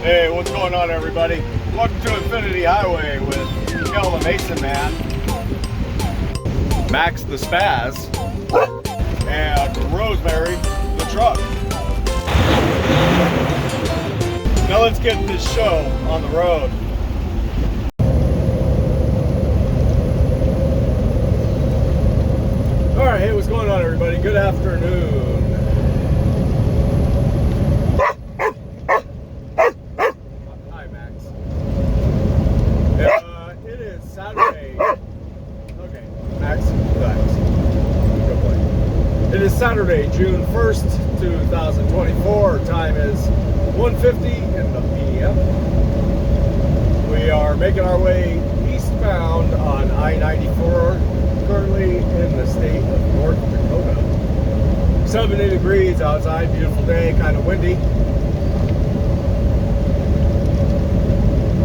Hey, what's going on, everybody? Welcome to Infinity Highway with Kel the Mason Man, Max the Spaz, and Rosemary the Truck. Now let's get this show on the road. Alright, hey, what's going on, everybody? Good afternoon. Hi, Max. It is Saturday. Okay, Max, relax. Good boy. It is Saturday, June 1st, 2024. Time is 1:50 in the p.m. We are making our way eastbound on I-94, currently in the state of North Dakota. 70 degrees outside, beautiful day, kind of windy.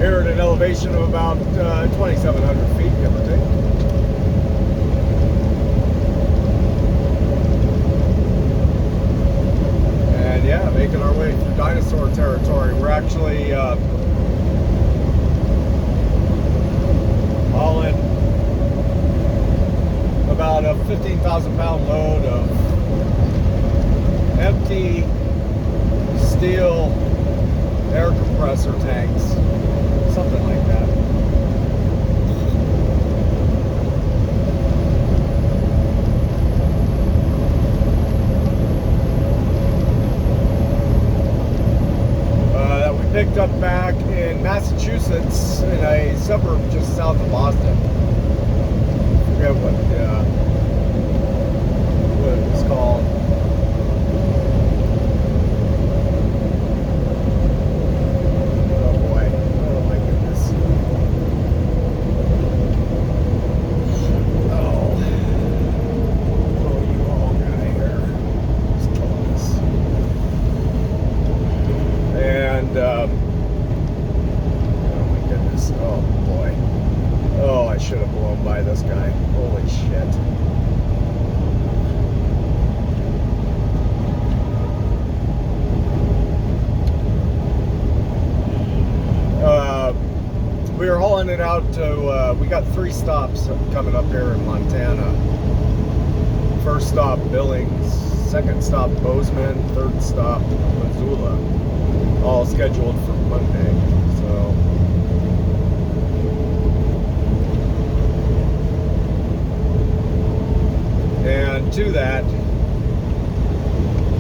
Here at an elevation of about 2,700 feet, give or take. And yeah, making our way through dinosaur territory. We're actually hauling about a 15,000 pound load of empty steel air compressor tanks, something like that. That we picked up back in Massachusetts in a suburb just south of Boston. I forget what it was called. Oh boy. Oh my goodness. Oh, you all guy here. Just killing us. And oh my goodness. Oh boy. Oh, I should have blown by this guy. Holy shit. We were hauling it out to, we got 3 stops coming up here in Montana. First stop, Billings. Second stop, Bozeman. Third stop, Missoula. All scheduled for Monday. So, and to that,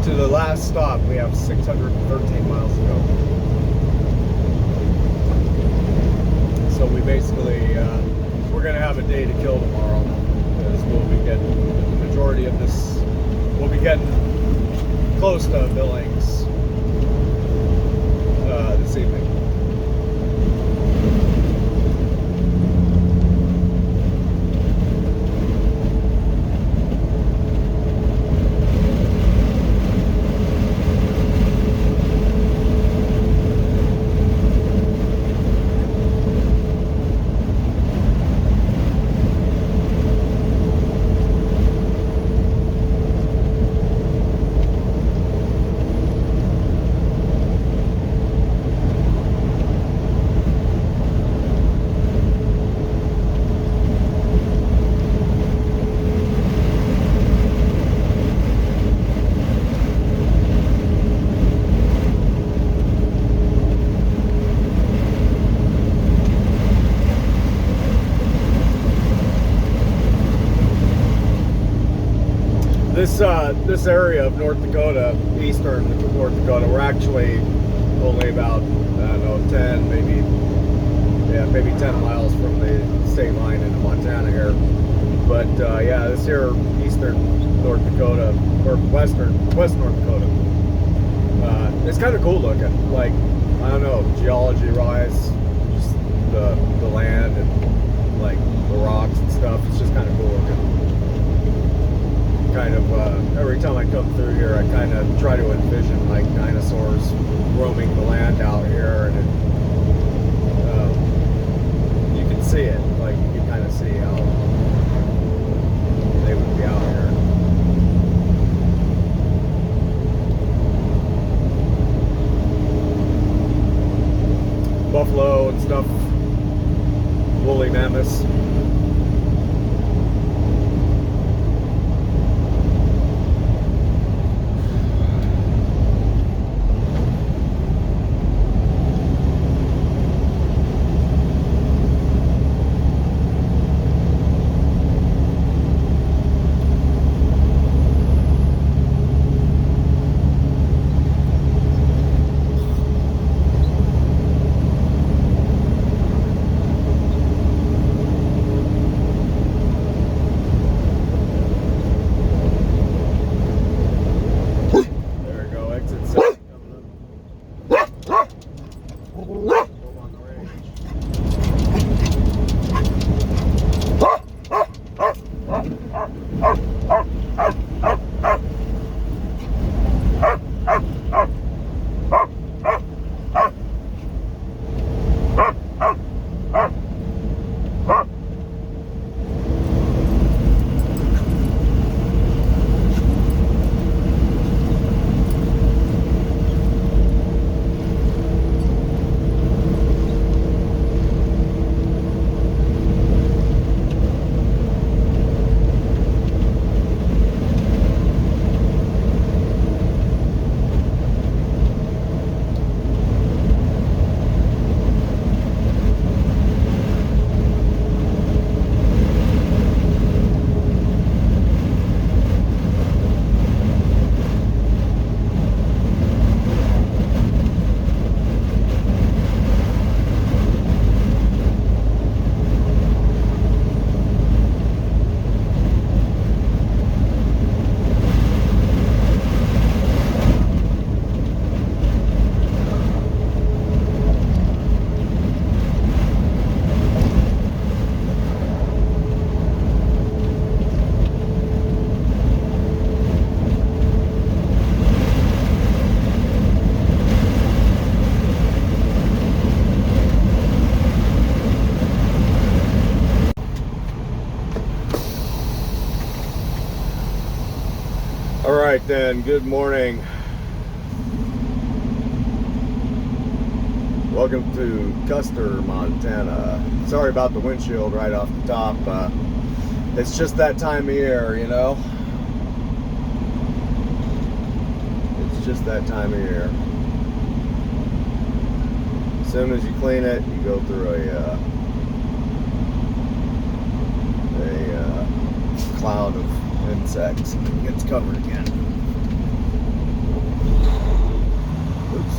to the last stop, we have 613 miles to go. So we basically, we're going to have a day to kill tomorrow, because we'll be getting the majority of this, we'll be getting close to Billings this evening. This area of North Dakota, eastern North Dakota, we're actually only about, I don't know, 10, maybe 10 miles from the state line into Montana here. But yeah, this here eastern North Dakota, or west North Dakota, it's kind of cool looking. Like, I don't know, geology-wise, just the land and like the rocks and stuff. It's just kind of cool looking. Kind of every time I come through here, I kind of try to envision like dinosaurs roaming the land out here, and you can see it. Like, you can kind of see how they would be out here. stuff, woolly mammoths. All right then, good morning. Welcome to Custer, Montana. Sorry about the windshield right off the top. It's just that time of year, you know? It's just that time of year. As soon as you clean it, you go through a cloud of insects and it gets covered again. Oops,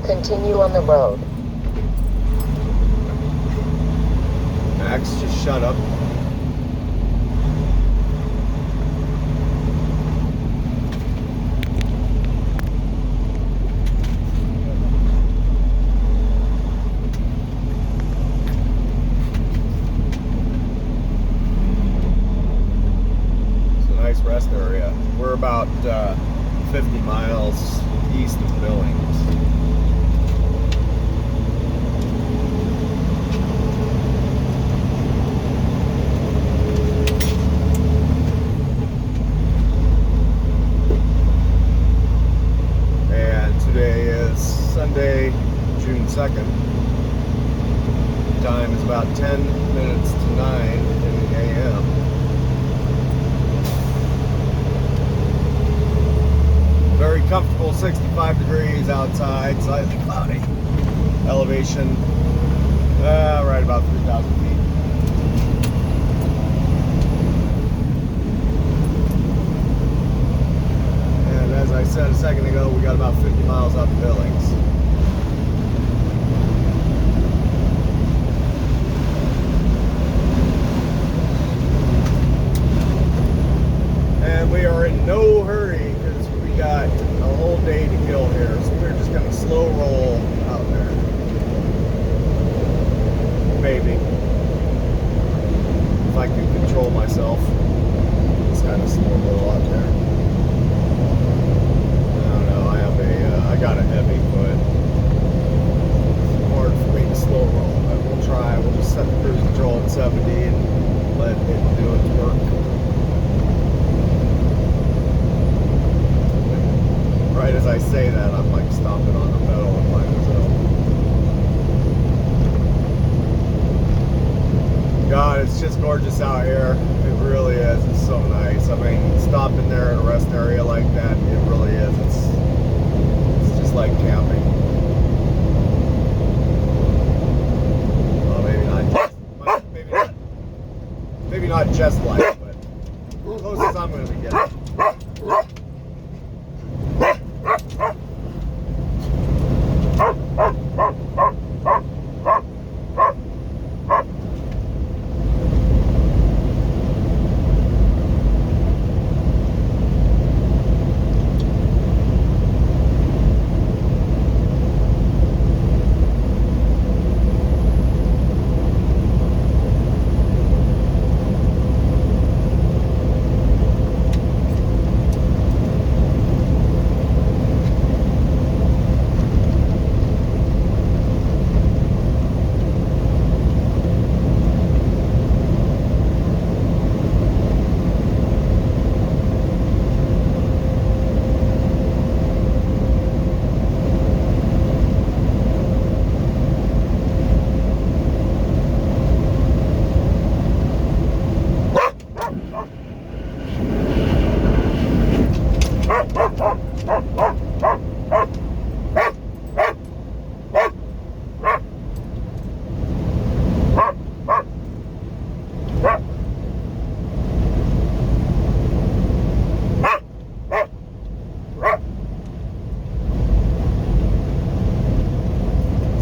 Continue on the road. Max, just shut up. Rest area. We're about 50 miles east of Billings. And today is Sunday, June 2nd. Time is about 10 minutes to 9 in the a.m. Very comfortable, 65 degrees outside, slightly cloudy. Elevation, right about 3,000 feet. And as I said a second ago, we got about 50 miles up to Billings. And we are in no hurry because we got a whole day to kill here, so we're just gonna slow roll out there. Maybe. If I can control myself. Just kind of slow roll out there. I don't know, I got a heavy foot. It's hard for me to slow roll, but we'll try. We'll just set the cruise control at 70 and let it do its work. Right as I I say that, I'm like stomping on the pedal and find myself. God, it's just gorgeous out here. It really is. It's so nice. I mean, stopping there in a rest area like that, it really is. It's just like camping. Well, maybe not just like, but close as I'm going to be getting.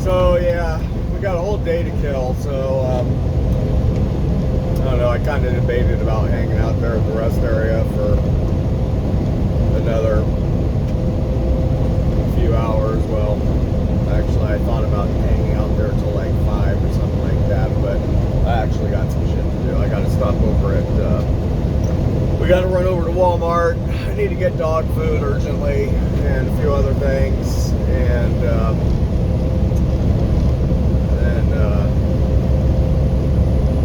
So yeah, we got a whole day to kill, so I don't know, I kind of debated about hanging out there at the rest area for another few hours. Well, actually I thought about hanging out there till like 5 or something like that, but I actually got some shit to do. I got to stop over at, we got to run over to Walmart. I need to get dog food urgently and a few other things, and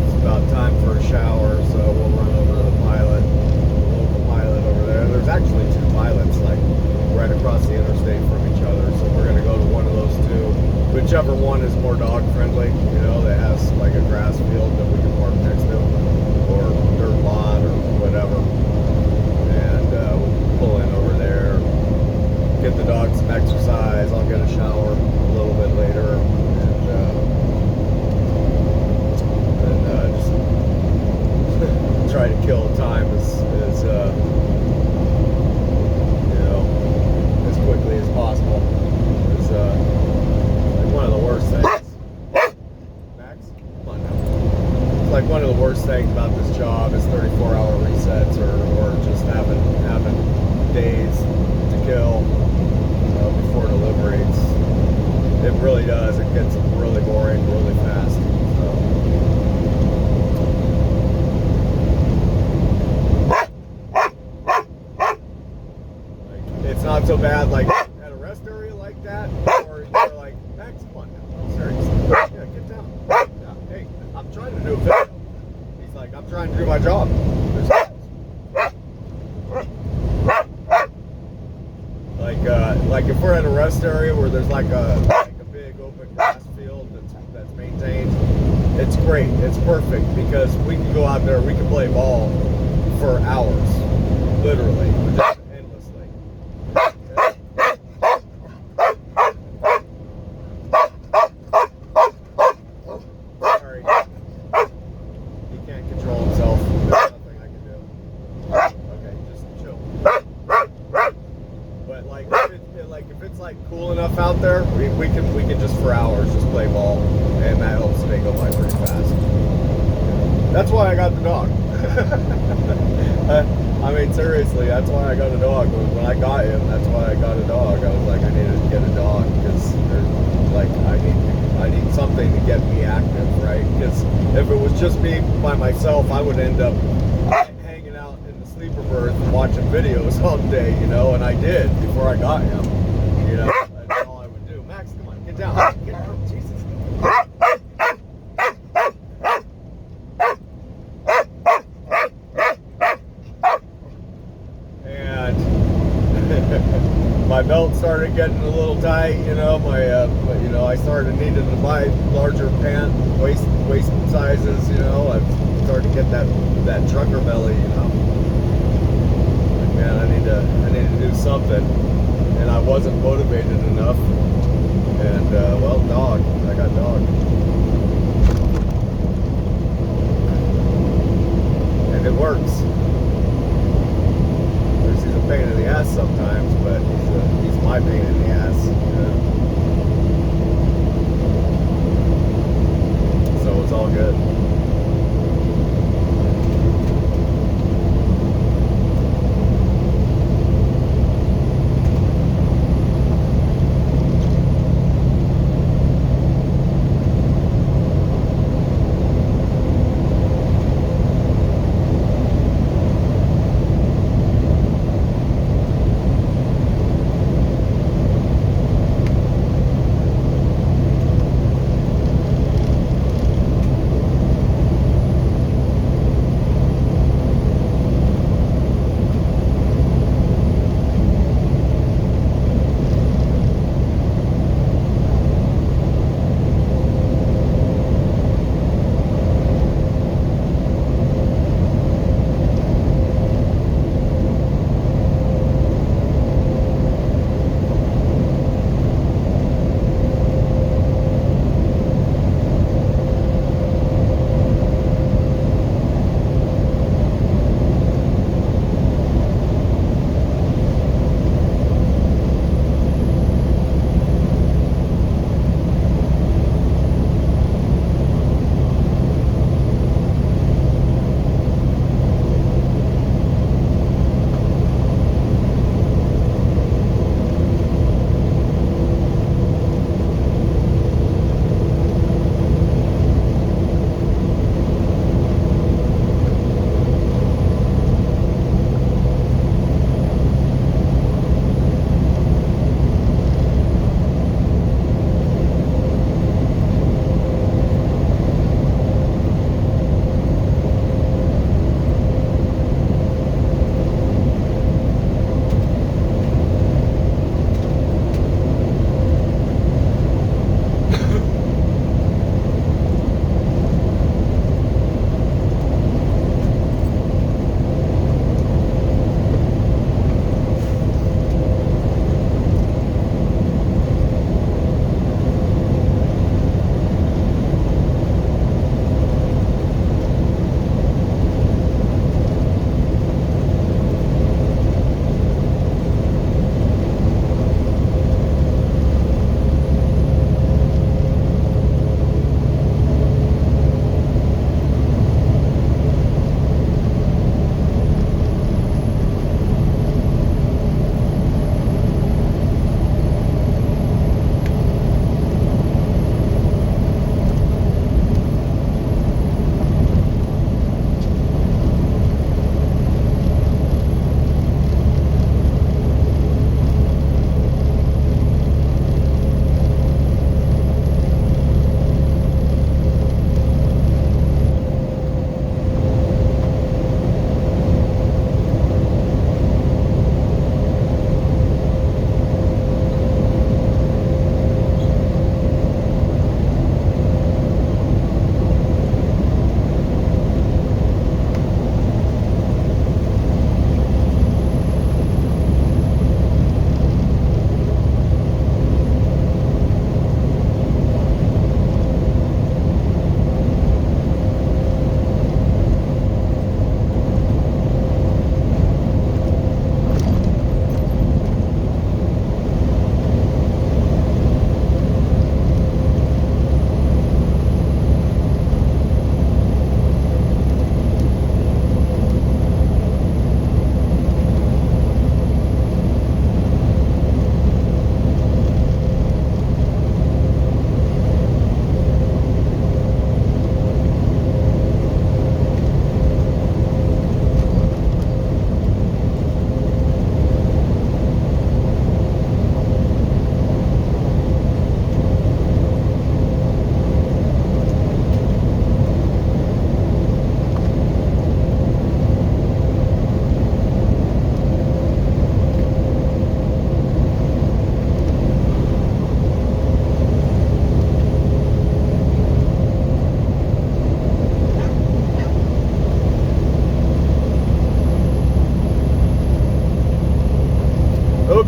it's about time for a shower, so we'll run over to the pilot, the local pilot over there. There's actually 2 pilots like right across the interstate from each other, so we're going to go to one of those 2, whichever one is more dog friendly, you know, that has like a grass field that we can park next to, or dirt lot or whatever, and we'll pull in over there, get the dog some exercise. I'll get a shower a little bit later, and just try to kill time as you know, as quickly as possible. It's like one of the worst things. Max, come on now. It's like one of the worst things about this job is 34-hour resets, or just having days to kill before delivery. It really does. It gets really boring really fast. So. It's not so bad like at a rest area like that, or you're like, Max, come on now. Seriously. Yeah, get down. Yeah, hey, I'm trying to do a video. He's like, I'm trying to do my job. Like if we're at a rest area where there's like a big open grass field that's maintained, it's great. It's perfect because we can go out there, we can play ball for hours, literally, just endlessly. Sorry, he can't control himself. There's nothing I can do. Okay, just chill. But if it's like cool enough out there, we can just for hours just play ball, and that helps the day go by pretty fast. That's why I got the dog. I mean, seriously, that's why I got a dog. When I got him, that's why I got a dog. I was like, I needed to get a dog because like I need something to get me active, right? Because if it was just me by myself, I would end up hanging out in the sleeper berth and watching videos all day, you know. And I did before I got him, you know. That's all I would do. Max, come on, get down. Get down. Jesus. my belt started getting a little tight. I started needing to buy larger pant waist sizes. I started to get that trucker belly. Like, man, I need to do something, and I wasn't motivated enough. And dog. I got dog. And it works. He's a pain in the ass sometimes, but he's my pain in the ass. So it's all good.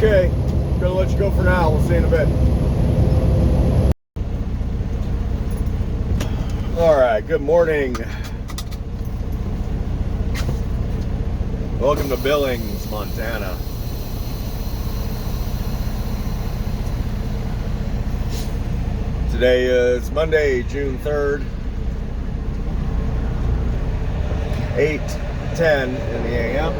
Okay, gonna let you go for now. We'll see you in a bit. All right, good morning. Welcome to Billings, Montana. Today is Monday, June 3rd, 8:10 in the a.m.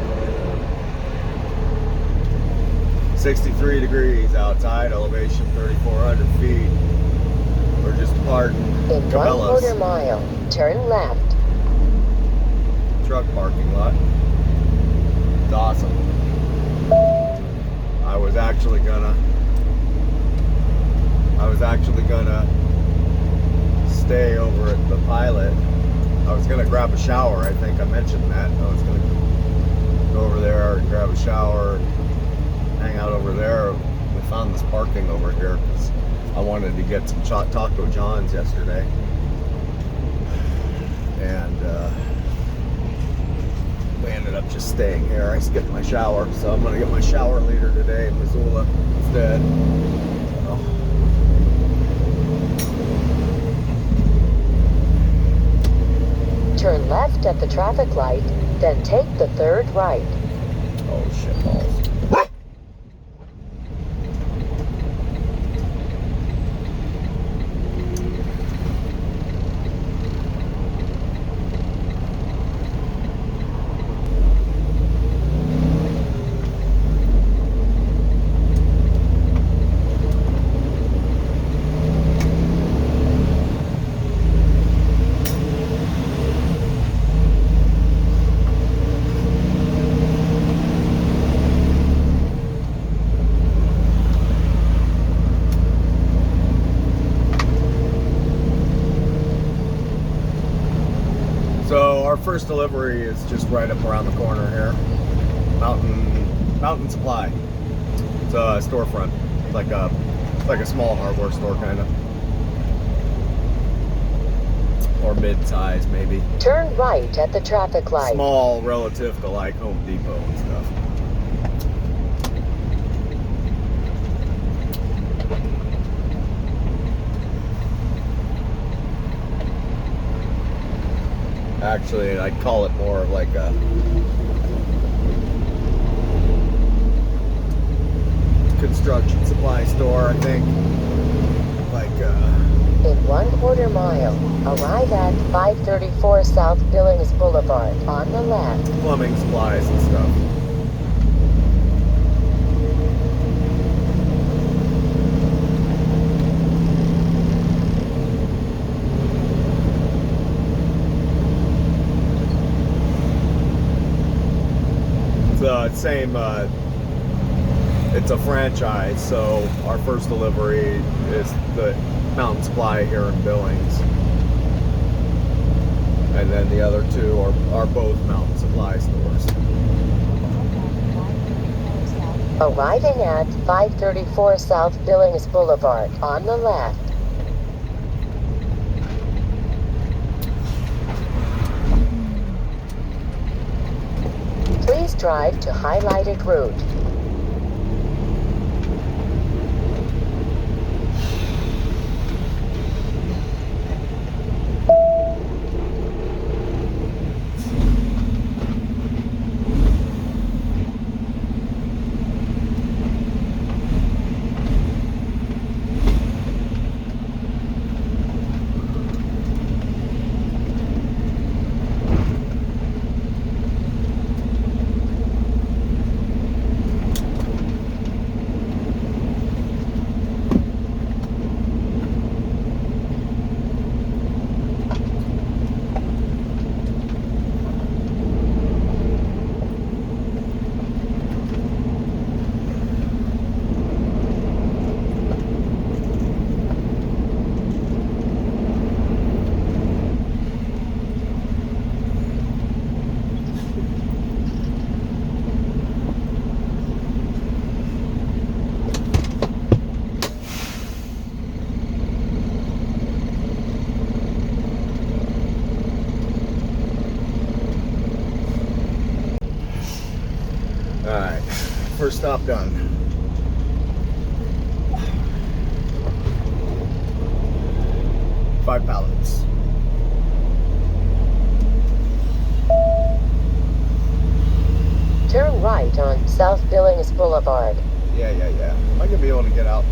63 degrees outside, elevation 3,400 feet. We're just parking In Cabela's 1/4 mile, turn left. truck parking lot. It's awesome. I was actually gonna stay over at the Pilot. I was gonna grab a shower. I think I mentioned that. I was gonna go over there and grab a shower, hang out over there. We found this parking over here because I wanted to get some Taco John's yesterday, and we ended up just staying here. I skipped my shower, so I'm gonna get my shower later today in Missoula instead. Turn left at the traffic light, then take the 3rd right. Oh shit balls. So our first delivery is just right up around the corner here. Mountain Supply. It's a storefront, like a small hardware store kind of, or mid-size maybe. Turn right at the traffic light. Small relative to like Home Depot and stuff. Actually, I'd call it more of like a construction supply store, I think. Like In 1/4 mile, arrive at 534 South Billings Boulevard on the left. plumbing supplies and stuff. Same, it's a franchise, so our first delivery is the Mountain Supply here in Billings, and then the other two are both Mountain Supply stores. Arriving at 534 South Billings Boulevard on the left. Please drive to highlighted route. Alright, first stop done. 5 pallets. Turn right on South Billings Boulevard. Yeah. Am I gonna be able to get out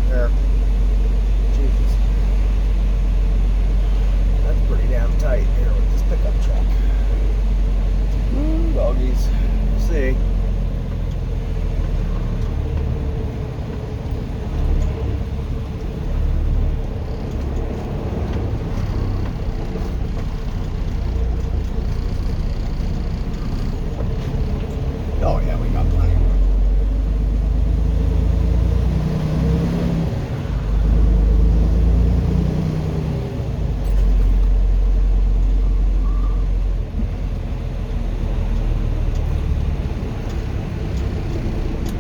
there? Jesus. That's pretty damn tight here with this pickup truck. Ooh, doggies. See. Oh yeah, we got plenty of room.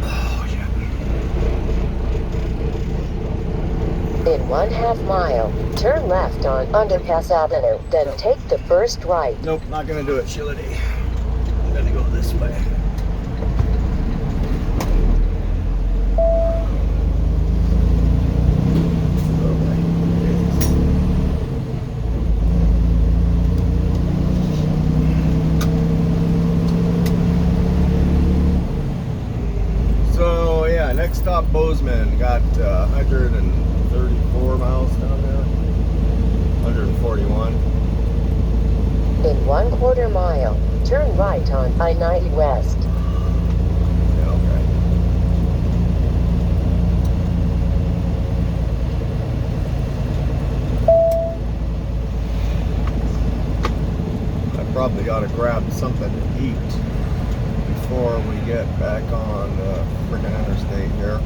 Oh yeah. In 1/2 mile, turn left on Underpass Avenue, then take the first right. Nope, not gonna do it, Sheila D. I'm gonna go this way. So yeah, next stop Bozeman. Got 134 miles down there. 141. In 1/4 mile, turn right on I-90 West. Yeah, okay. I probably ought to grab something to eat before we get back on the freaking interstate here.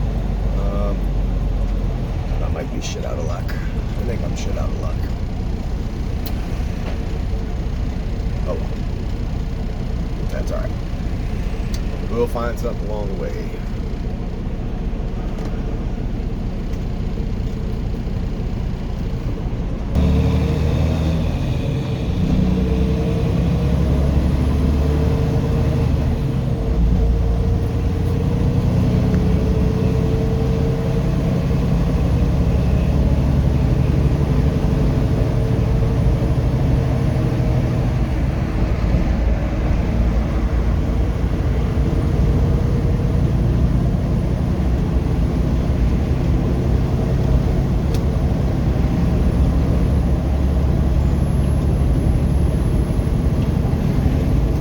I might be shit out of luck. I think I'm shit out of luck. Oh well. That's alright. We'll find something along the way.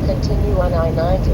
Continue on I-90.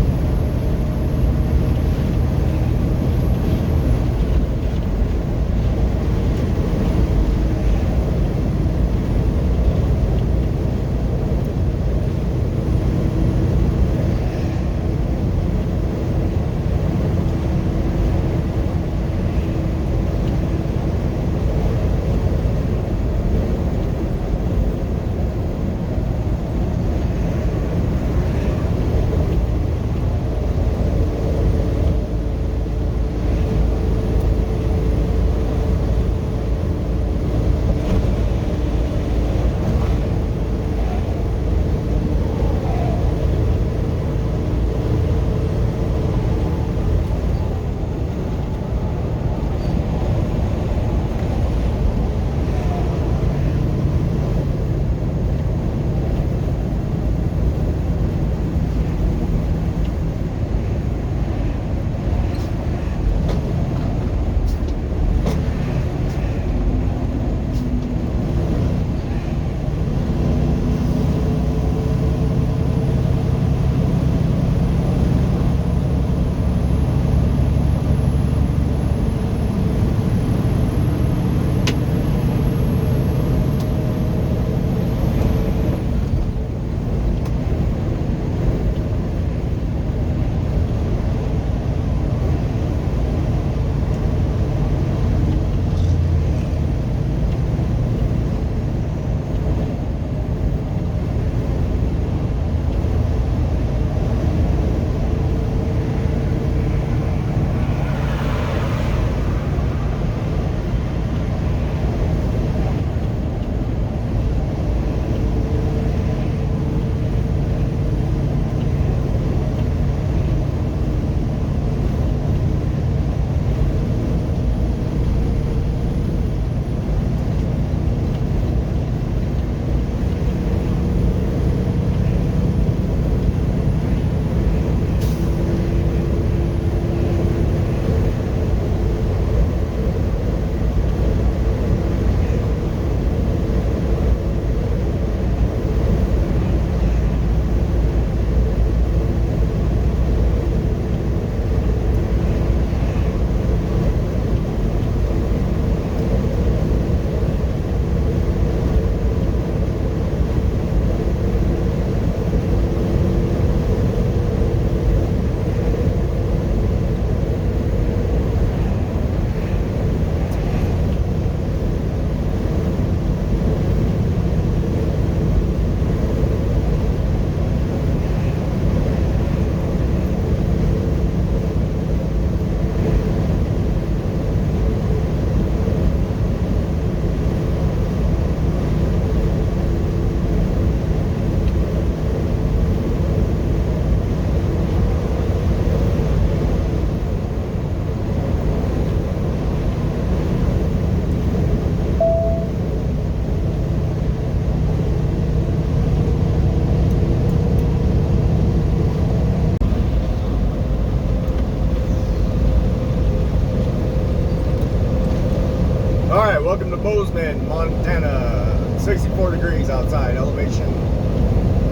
Bozeman, Montana. 64 degrees outside. Elevation,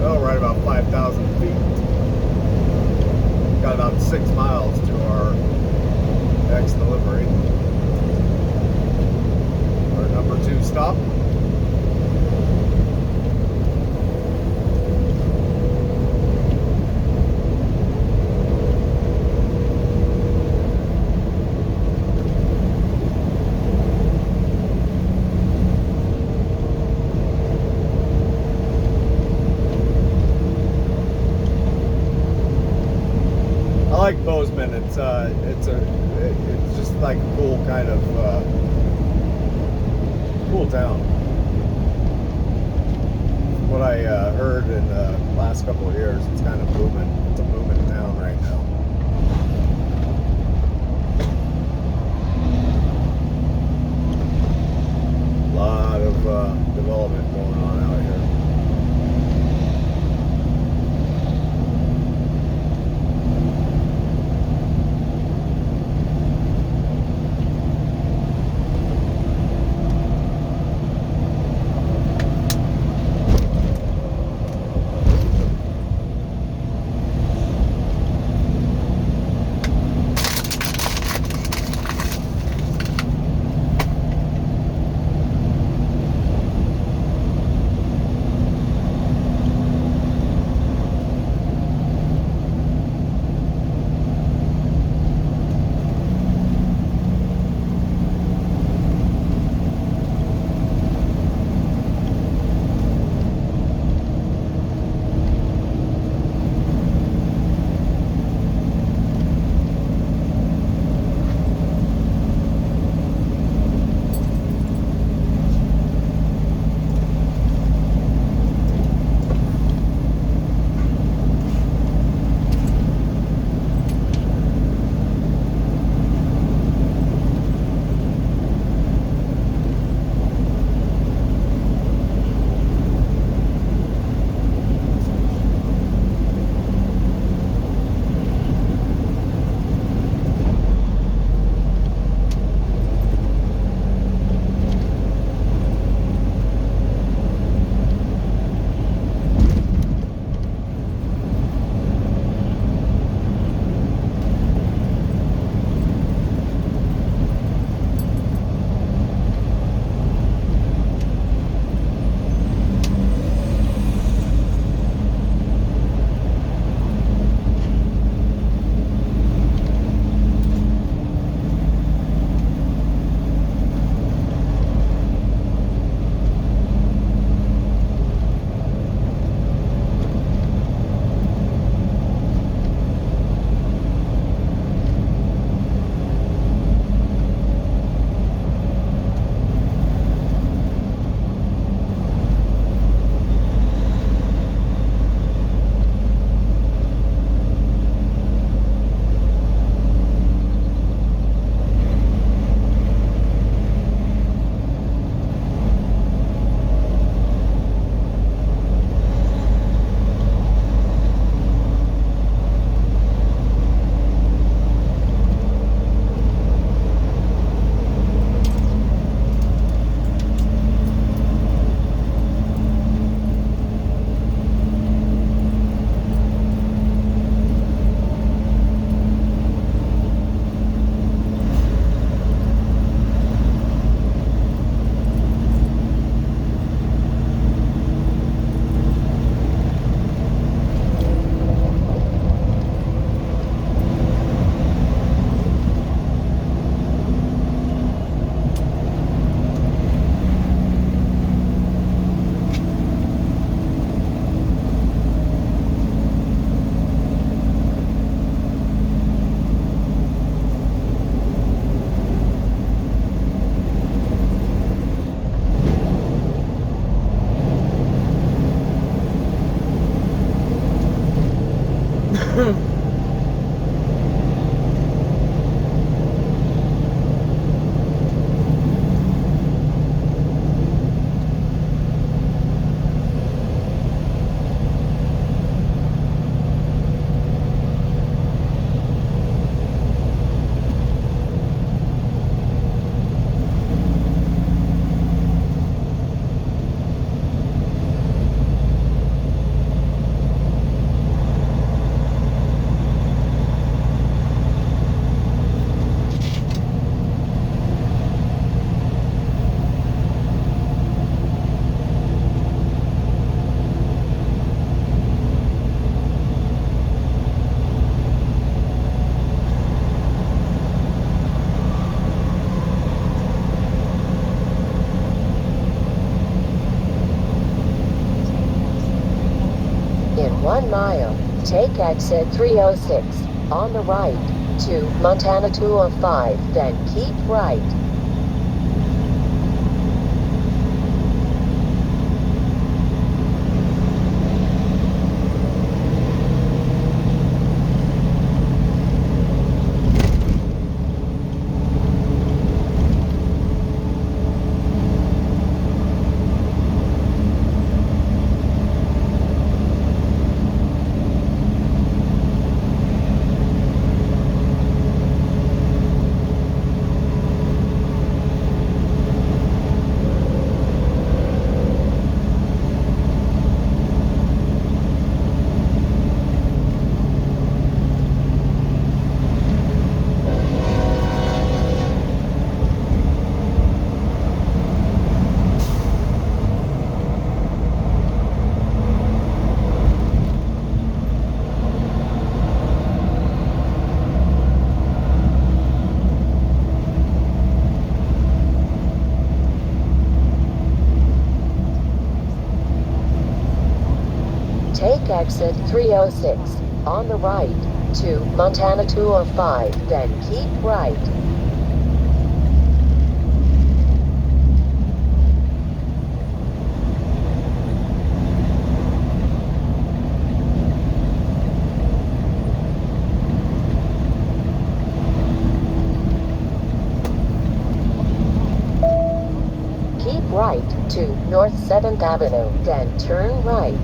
oh, right about 5,000 feet. Got about 6 miles to our next delivery. Our number 2 stop. I like Bozeman. It's just like a cool kind of cool town. What I heard in the last couple of years, it's kind of booming. It's a booming town right now. A lot of development going on out here. mile. Take exit 306 on the right to Montana 205, then keep right. Take exit 306 on the right to Montana 205, then keep right. Keep right to North 7th Avenue, then turn right.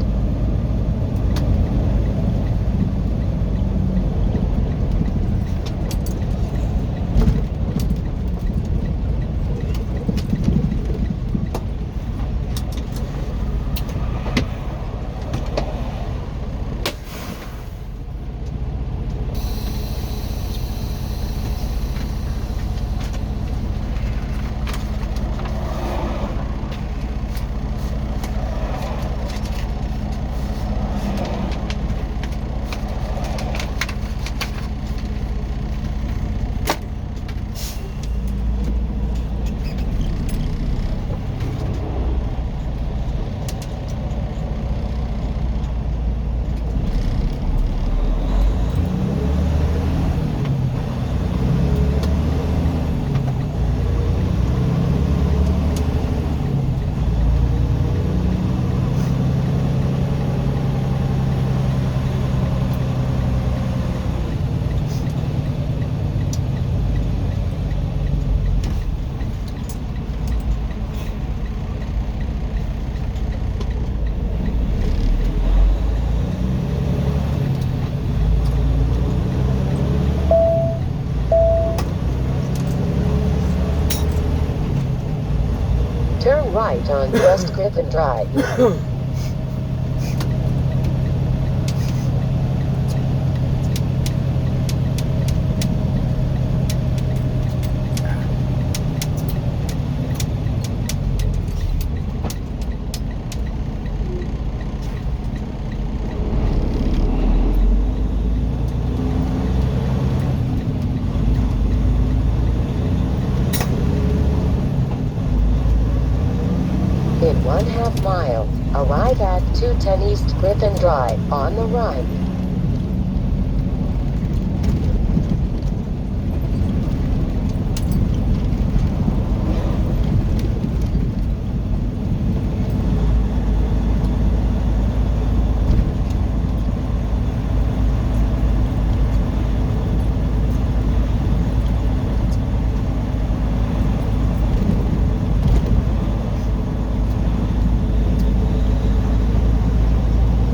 Turn right on West Griffin Drive. In 1/2 mile, arrive at 210 East Griffin Drive on the right.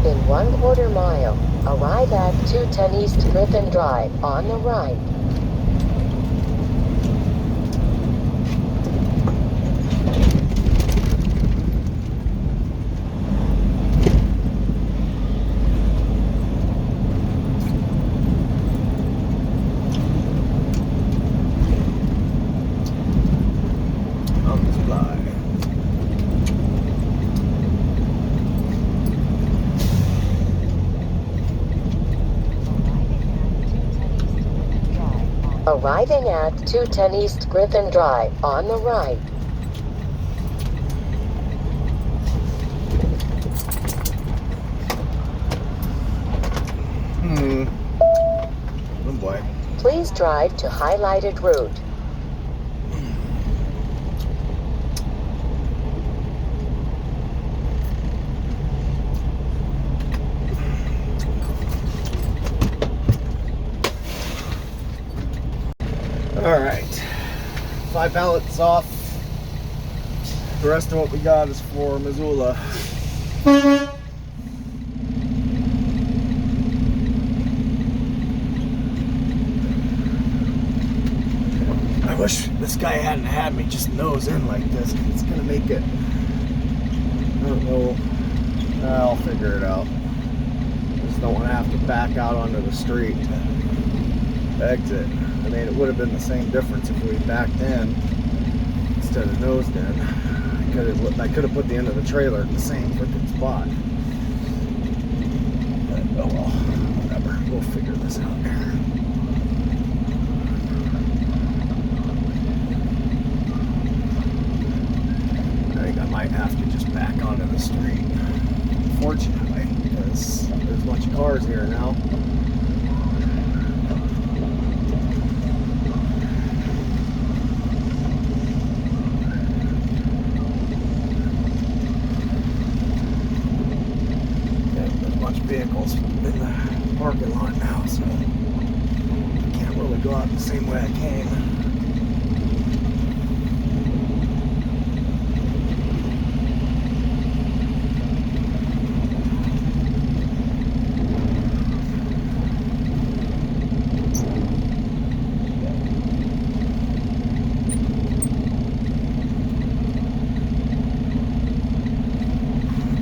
In 1/4 mile, arrive at 210 East Griffin Drive on the right. On the fly. Arriving at 210 East Griffin Drive on the right. Please drive to highlighted route. All right, 5 pallets off. The rest of what we got is for Missoula. I wish this guy hadn't had me just nose in like this. It's gonna make it, I don't know, I'll figure it out. I just don't want to have to back out onto the street to exit. I mean, it would have been the same difference if we backed in instead of nosed in. I could have put the end of the trailer in the same freaking spot. But, oh well, whatever. We'll figure this out here. I think I might have to just back onto the street, unfortunately, because there's a bunch of cars here now. Vehicles in the parking lot now, so I can't really go out the same way I came.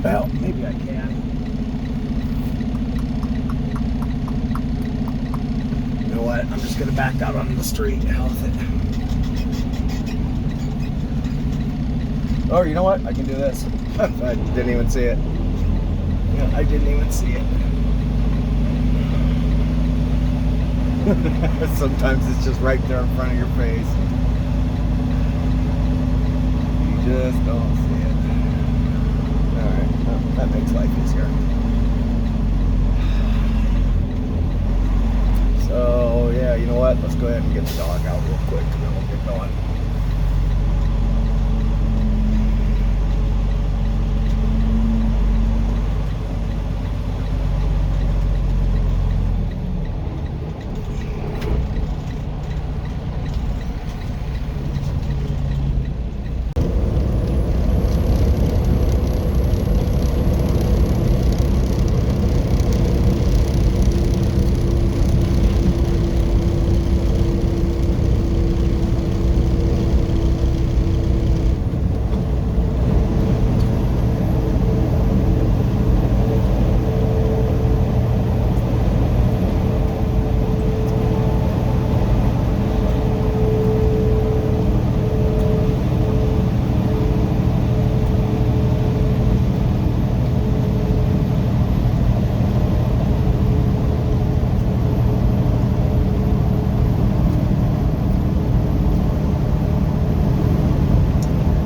Well, maybe I can. I'm just gonna back out onto the street. Hell with it. Oh, you know what? I can do this. I didn't even see it. Yeah, I didn't even see it. Sometimes it's just right there in front of your face. You just don't see it. Alright, well, that makes life easier. So, yeah, you know what? Let's go ahead and get the dog out real quick and then we'll get going.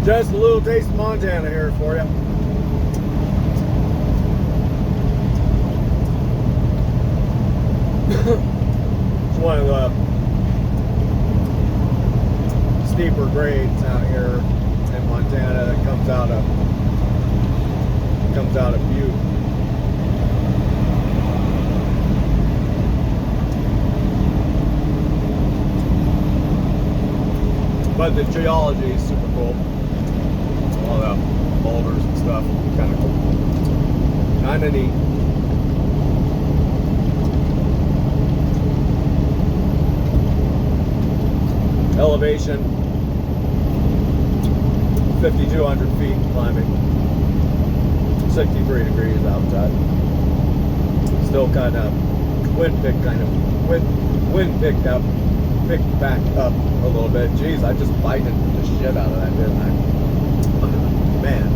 Just a little taste of Montana here for you. It's one of the steeper grades out here in Montana that comes out of Butte. But the geology is super cool. All the boulders and stuff, kind of cool. Kind of neat. Elevation 5,200 feet climbing. 63 degrees outside. Still kind of wind picked back up a little bit. Jeez, I just bited the shit out of that, didn't I? Man.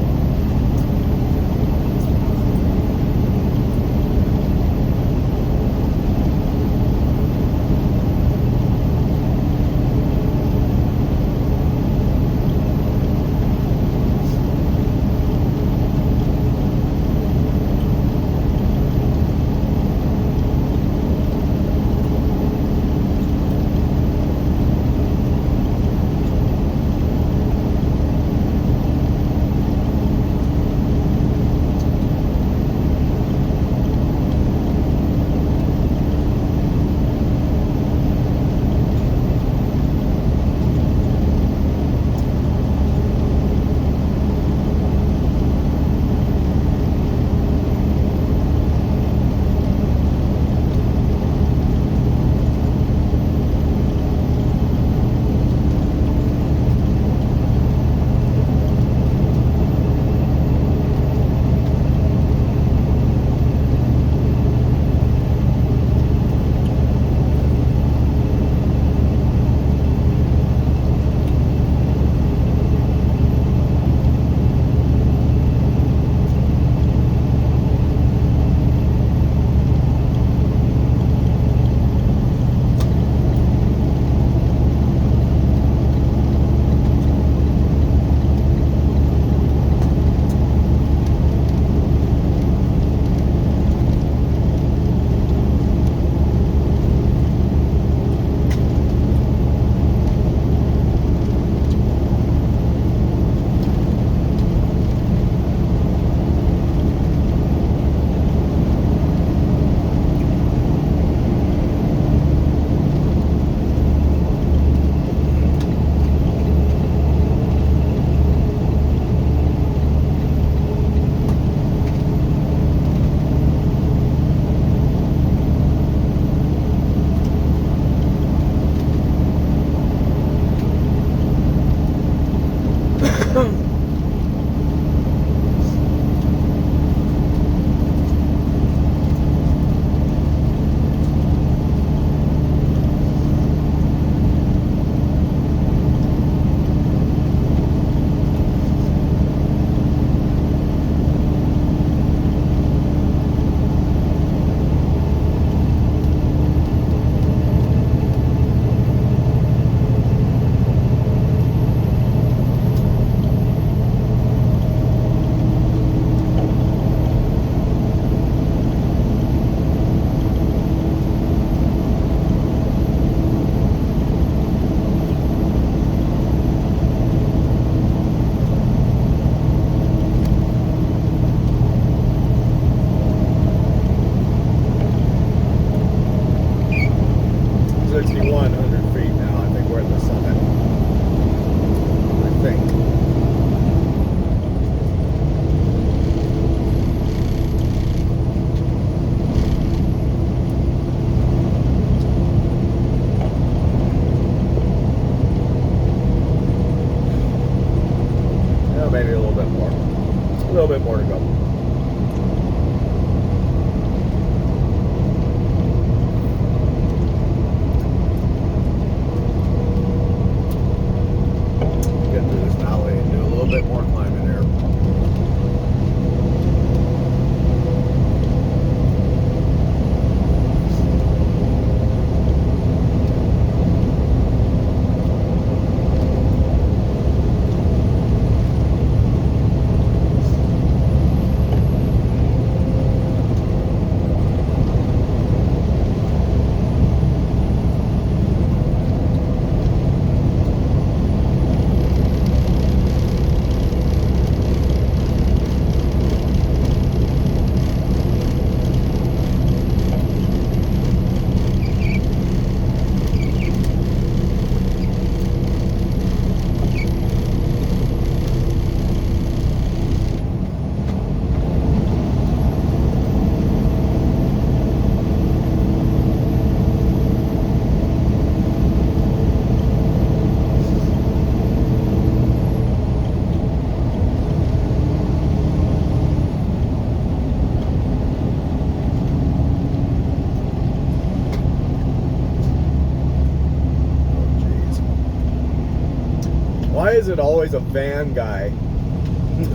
Why is it always a van guy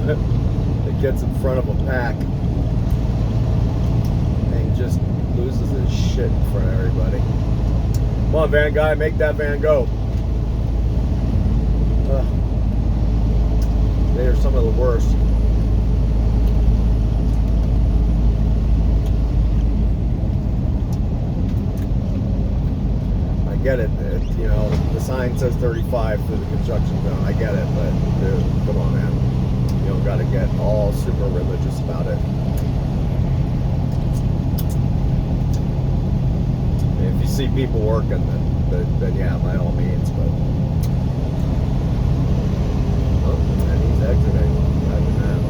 that gets in front of a pack and just loses his shit in front of everybody? Come on, van guy, make that van go. They are some of the worst. I get it, you know, the sign says 35 for the construction zone. I get it, but dude, come on, man. You don't got to get all super religious about it. If you see people working, then yeah, by all means, but. Oh, and he's exiting. Imagine that.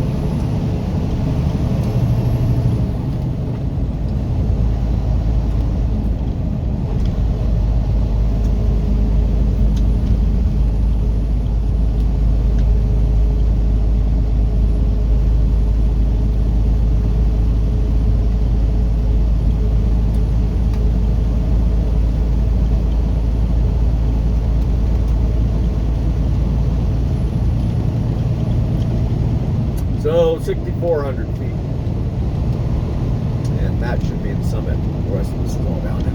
So 6,400 feet, and that should be the summit. The rest of this is all downhill.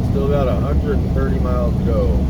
Still got 130 miles to go.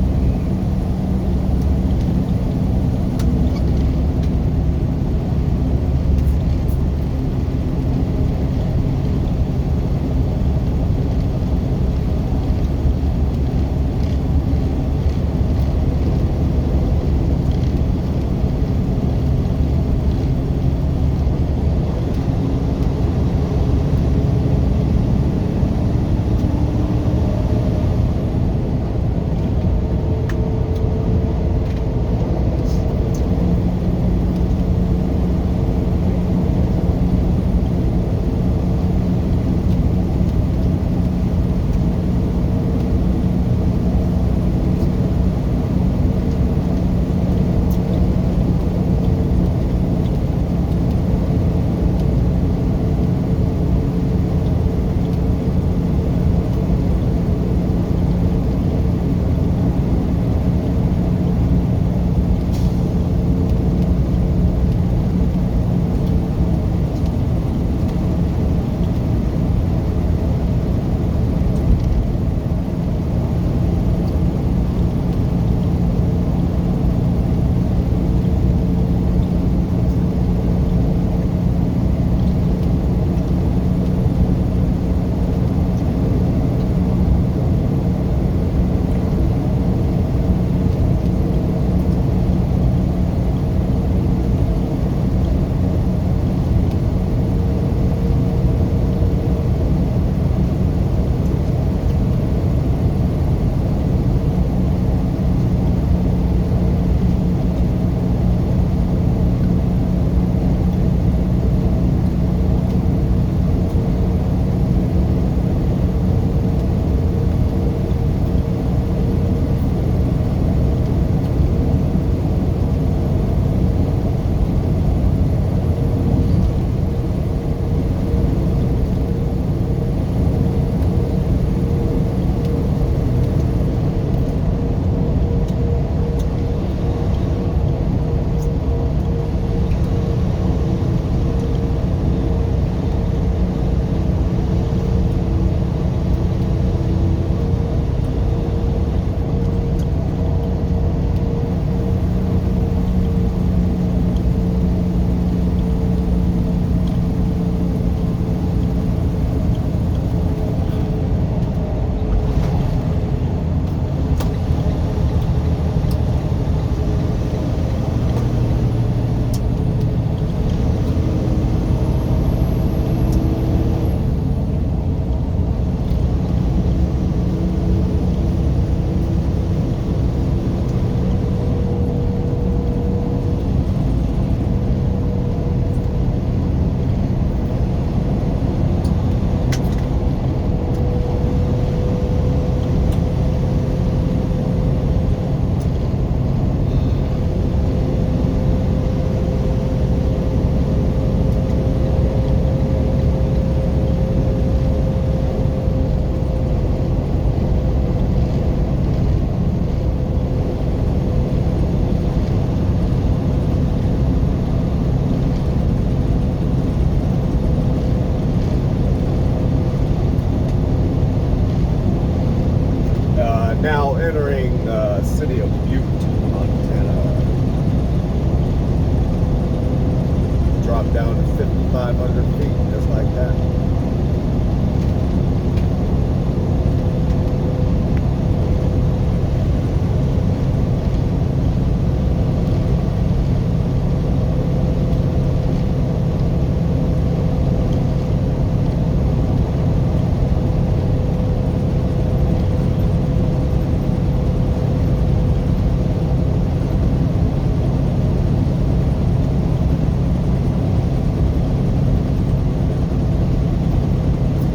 500 feet, just like that.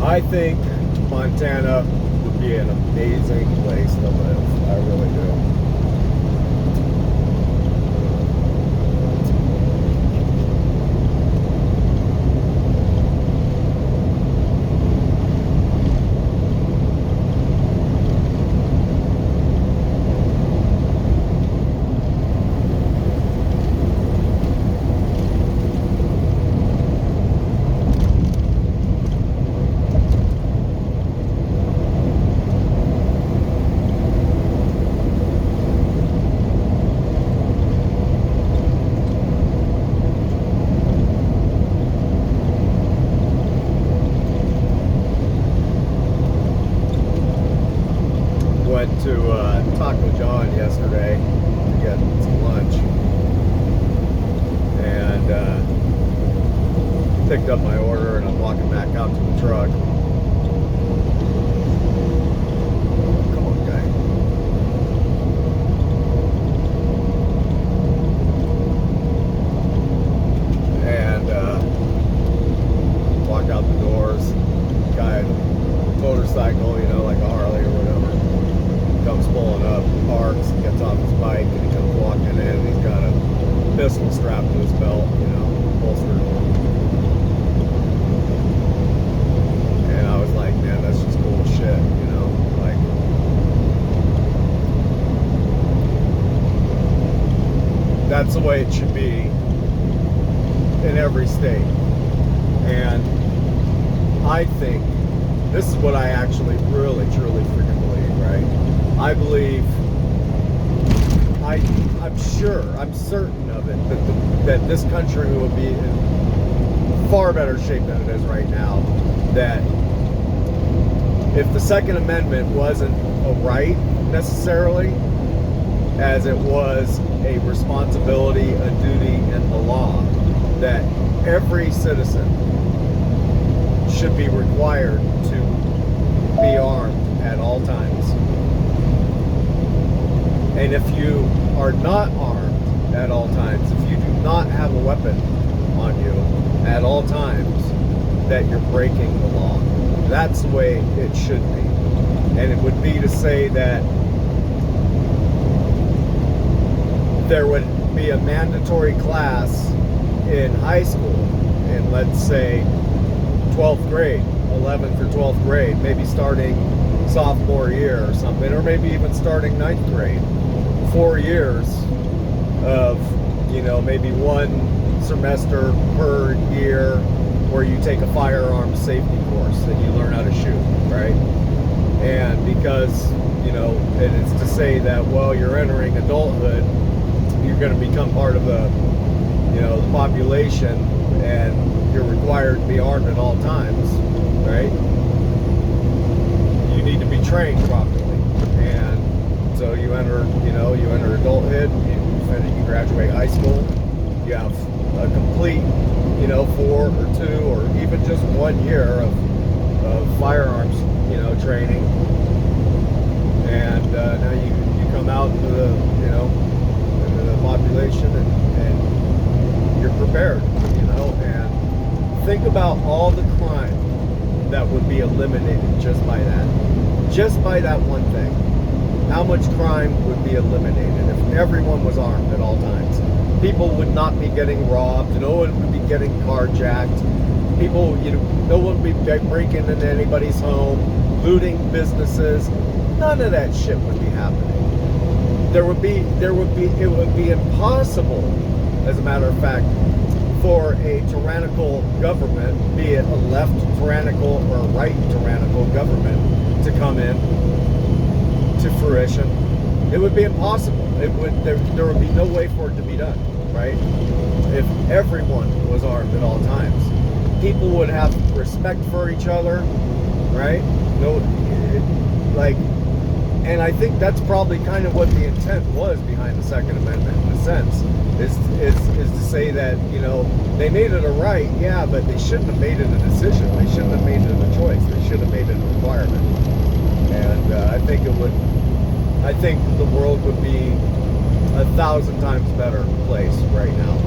I think Montana would be an amazing place to live. I really do. Went to Taco John yesterday to get some lunch, and picked up my order, and I'm walking back out to the truck. Come on, guy. And walk out the doors. Guy on a motorcycle, you know, like a Harley or whatever, comes pulling up, parks, gets off his bike, and he comes walking in, and he's got a pistol strapped to his belt, you know, holstered. And I was like, man, that's just cool shit, you know, like, that's the way it should be in every state. And I think this is what I actually really, truly freaking believe, right? I believe, I'm sure, I'm certain of it, that this country would be in far better shape than it is right now. That if the Second Amendment wasn't a right necessarily, as it was a responsibility, a duty, and the law, that every citizen should be required to be armed at all times. And if you are not armed at all times, if you do not have a weapon on you at all times, that you're breaking the law. That's the way it should be. And it would be to say that there would be a mandatory class in high school in, let's say, 12th grade, 11th or 12th grade, maybe starting sophomore year or something, or maybe even starting 9th grade. 4 years of, you know, maybe one semester per year where you take a firearms safety course and you learn how to shoot, right? And because, you know, and it's to say that, well, you're entering adulthood, you're going to become part of the, you know, the population, and you're required to be armed at all times, right? You need to be trained properly. And so you enter, you know, you enter adulthood, you graduate high school, you have a complete, you know, 4 or 2 or even just 1 year of firearms, you know, training. And now you come out into the, you know, into the population, and you're prepared, you know. And think about all the crime that would be eliminated just by that one thing. How much crime would be eliminated if everyone was armed at all times? People would not be getting robbed. No one would be getting carjacked. People, you know, no one would be breaking into anybody's home, looting businesses. None of that shit would be happening. It would be impossible, as a matter of fact, for a tyrannical government, be it a left tyrannical or a right tyrannical government, to come in to fruition. It would be impossible. There would be no way for it to be done, right? If everyone was armed at all times. people would have respect for each other, right? No, like, and I think that's probably kind of what the intent was behind the Second Amendment, in a sense, is to say that, you know, they made it a right, yeah, but they shouldn't have made it a decision. They shouldn't have made it a choice. They should have made it a requirement. And I think the world would be 1,000 times better place right now.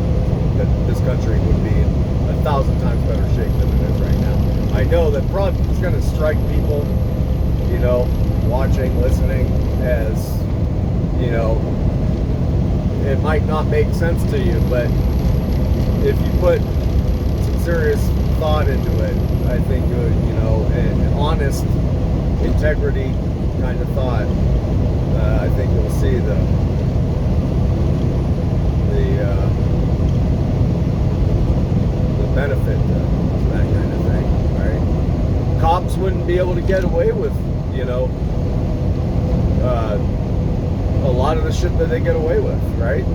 That this country would be in 1,000 times better shape than it is right now. I know that probably it's going to strike people, you know, watching, listening, as, you know, it might not make sense to you, but if you put some serious thought into it, I think, you know, an honest, integrity kind of thought, I think you'll see the benefit to that kind of thing, right? Cops wouldn't be able to get away with, you know, a lot of the shit that they get away with, right?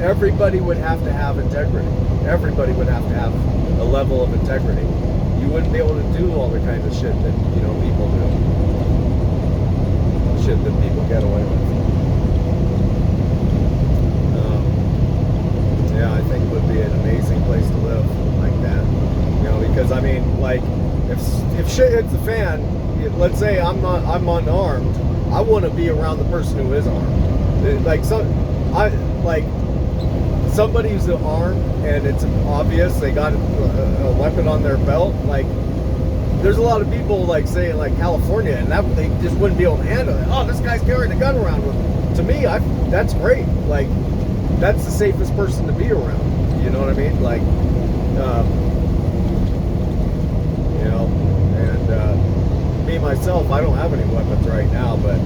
Everybody would have to have integrity. Everybody would have to have a level of integrity. You wouldn't be able to do all the kinds of shit that, you know, people do. Shit that people get away with. Yeah, I think it would be an amazing place to live like that. You know, because I mean, like, if shit hits the fan, let's say I'm unarmed, I want to be around the person who is armed. Like somebody who's armed and it's obvious they got a weapon on their belt. Like, there's a lot of people, like, say, like California, and that they just wouldn't be able to handle it. Oh, this guy's carrying a gun around with him. To me, that's great. Like, that's the safest person to be around. You know what I mean? Like, you know, and me myself, I don't have any weapons right now, but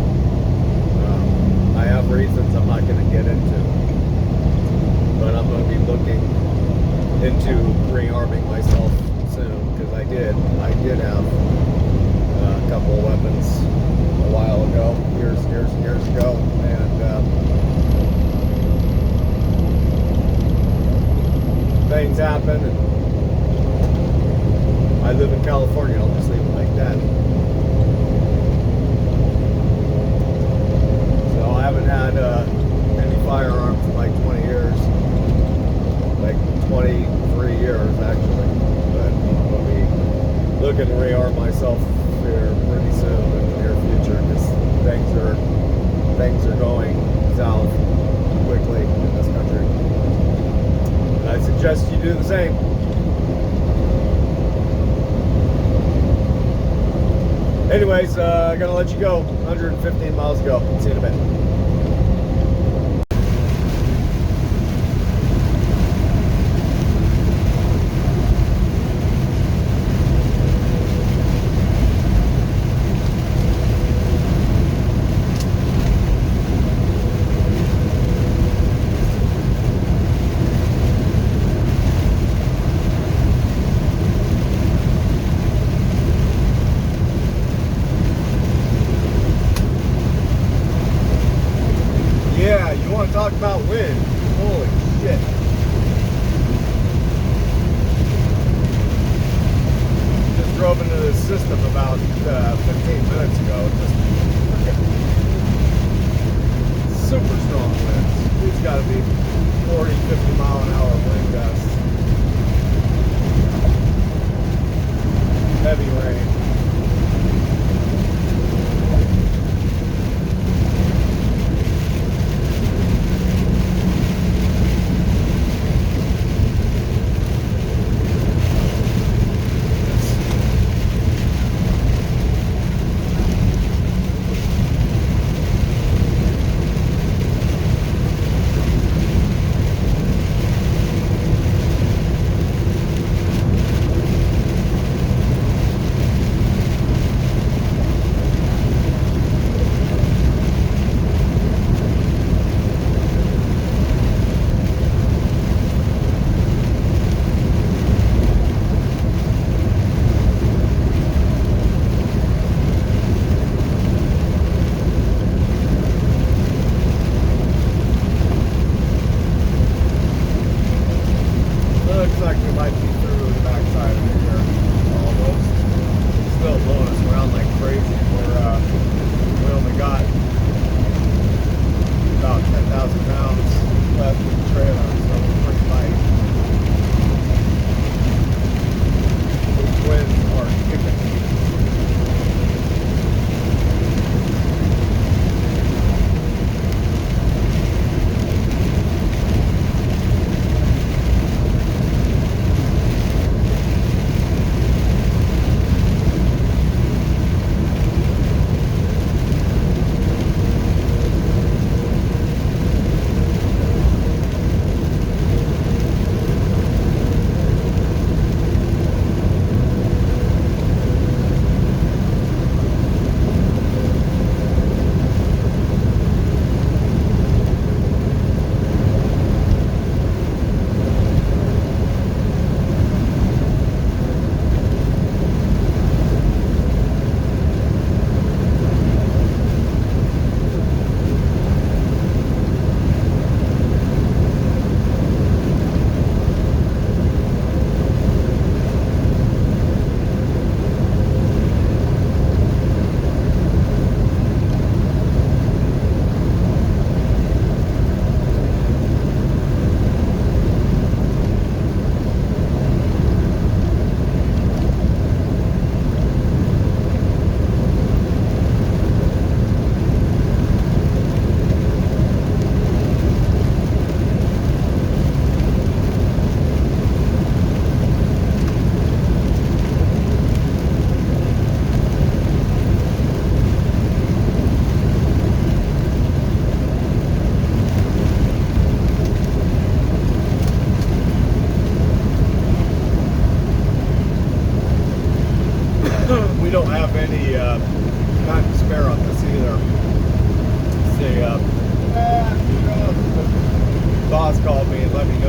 I have reasons I'm not going to get into. But I'm going to be looking into rearming myself soon, because I did have a couple of weapons a while ago, years ago, and things happen, and I live in California. I'll just leave it like that. So I haven't had any firearms in like 20 years, like 23 years actually. But I'll be looking to rearm myself here pretty soon in the near future, because things are going south quickly in this country. I suggest you do the same. Anyways, I'm gonna let you go. 115 miles to go. See you in a bit. Yeah, you want to talk about wind? Holy shit. Just drove into this system about 15 minutes ago. Just super strong winds. It's got to be 40, 50 mile an hour wind gusts. Heavy rain.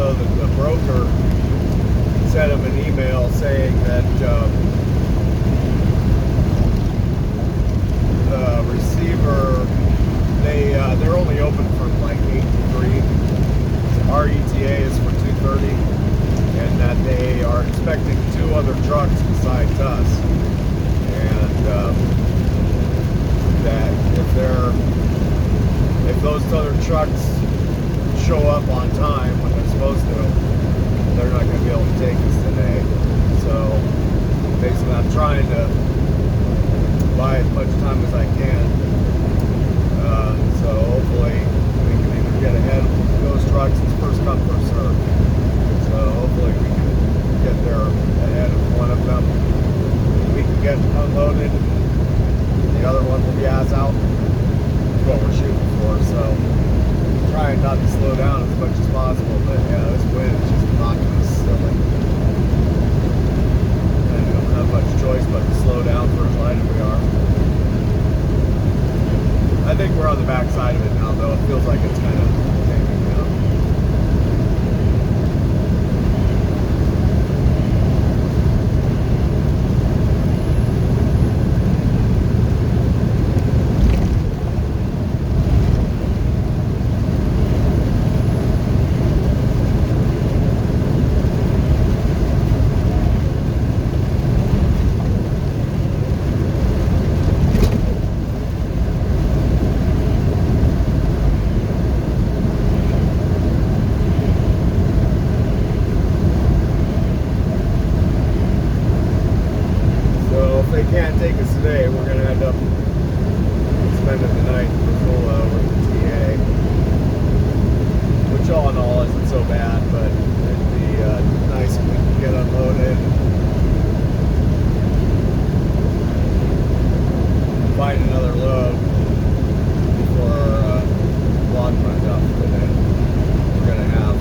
so the broker sent him an email saying that the receiver, they're only open from like 8 to 3. Our ETA is for 2:30, and that they are expecting 2 other trucks besides us, and that if those other trucks show up on time when they're supposed to, they're not going to be able to take us today. So basically I'm trying to buy as much time as I can. So hopefully we can either get ahead of those trucks. It's first come, first serve. So hopefully we can get there ahead of one of them. We can get unloaded. The other one will be ass out. That's what we're shooting for. So trying not to slow down as much as possible, but yeah, this wind is just knocking us silly. And we don't have much choice but to slow down for as light as we are. I think we're on the back side of it now, though. It feels like it's kind of taking down. They can't take us today, we're going to end up spending the night in Missoula with the TA, which all in all isn't so bad, but it'd be nice if we could get unloaded and find another load before clock runs out for the day. We're going to have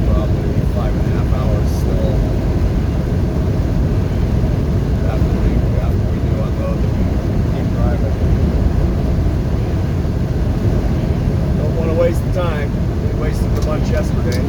probably 5.5 hours still. After we do unload, we keep driving. Don't want to waste the time. We wasted the lunch yesterday.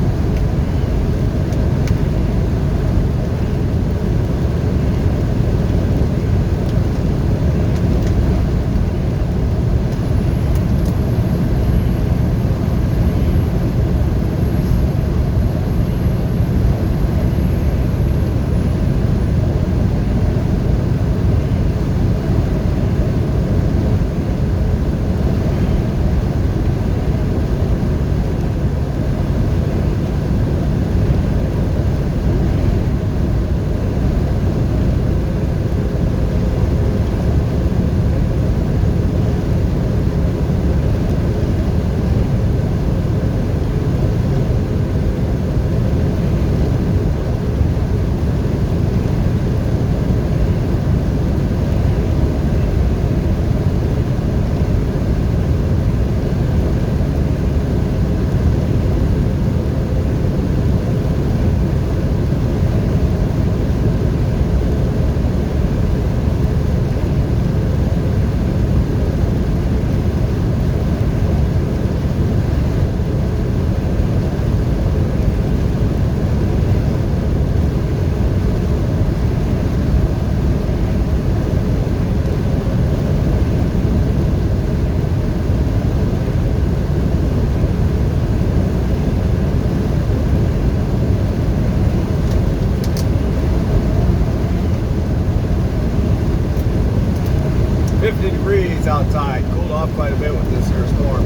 Outside, cooled off quite a bit with this here storm.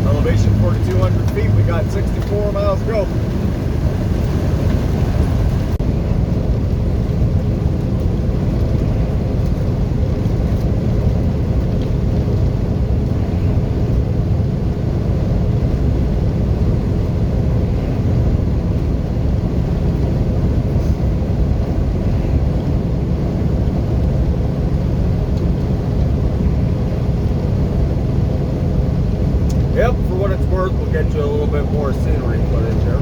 Elevation 4,200 feet, we got 64 miles to go. Yep, for what it's worth, we'll get you a little bit more scenery footage here.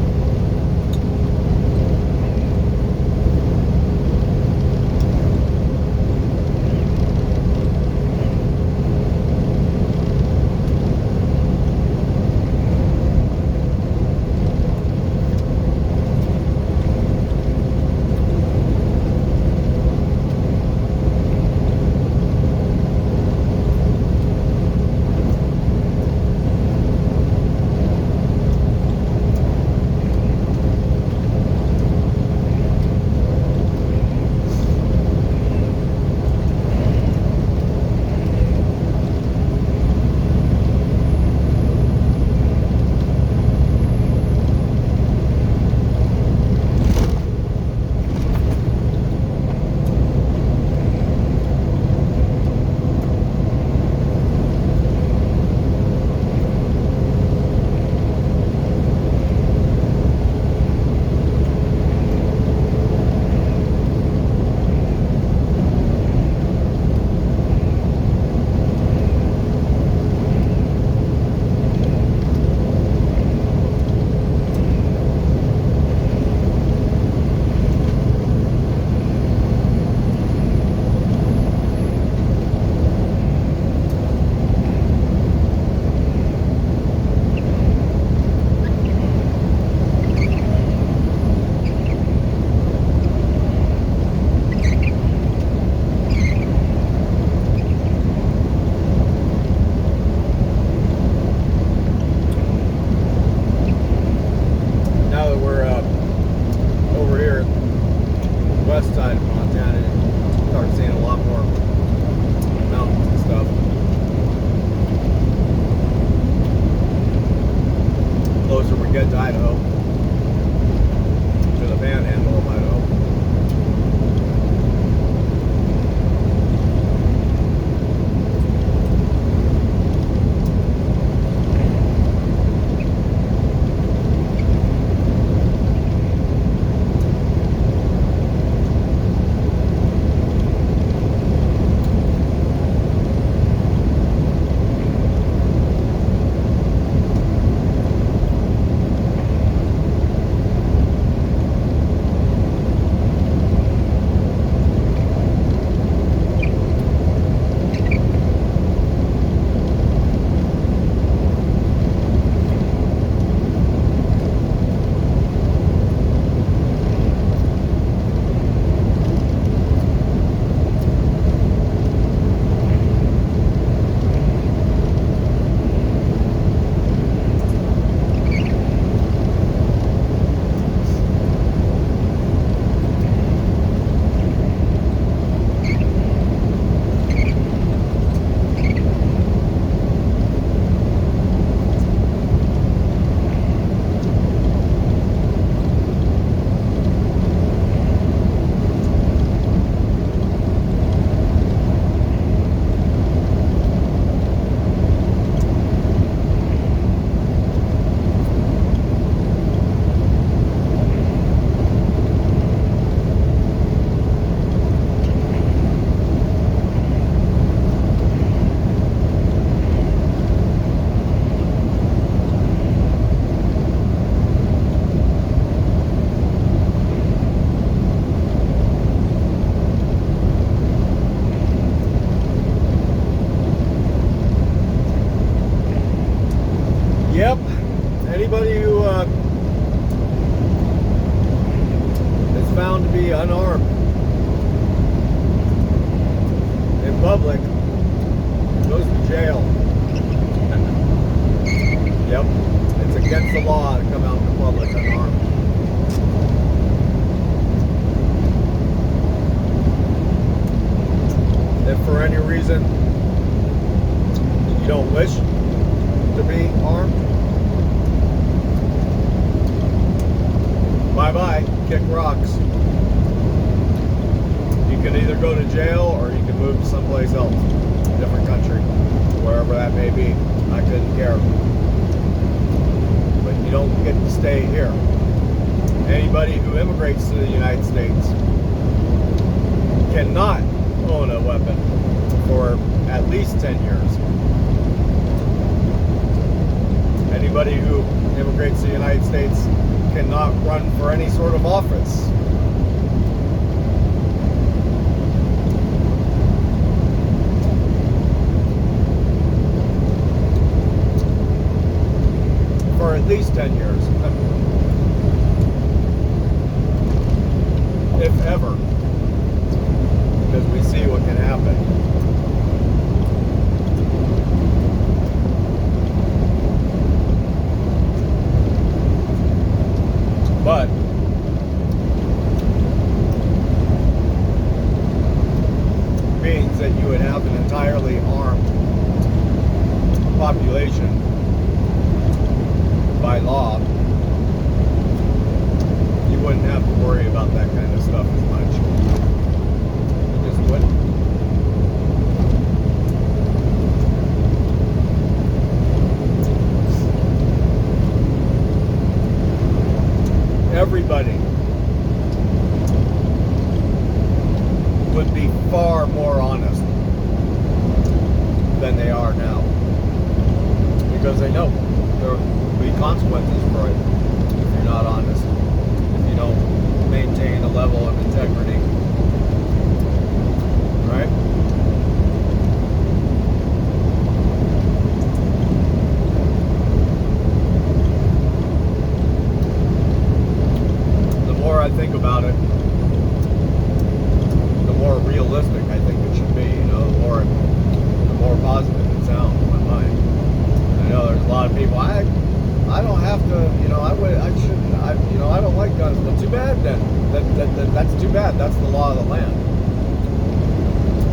closer we get to Idaho, to the panhandle of Idaho. Yep. Anybody who is found to be unarmed in public goes to jail. Yep. It's against the law to come out in the public unarmed. If for any reason you don't wish to be armed, bye-bye, kick rocks. You can either go to jail or you can move to someplace else, a different country, wherever that may be. I couldn't care. But you don't get to stay here. Anybody who immigrates to the United States cannot own a weapon for at least 10 years. Anybody who immigrates to the United States cannot run for any sort of office. For at least 10 years. If ever. Because we see what can happen. But means that you would have an entirely armed population by law. You wouldn't have to worry about that kind of stuff as much. You just wouldn't. Everybody would be far more honest than they are now, because they know there will be consequences for it if you're not honest, if you don't maintain a level of integrity, right? The more I think about it, the more realistic I think it should be. You know, the more positive it sounds in my mind. I know there's a lot of people. I don't have to. You know, I shouldn't. You know, I don't like guns. Well, too bad then. That's too bad. That's the law of the land.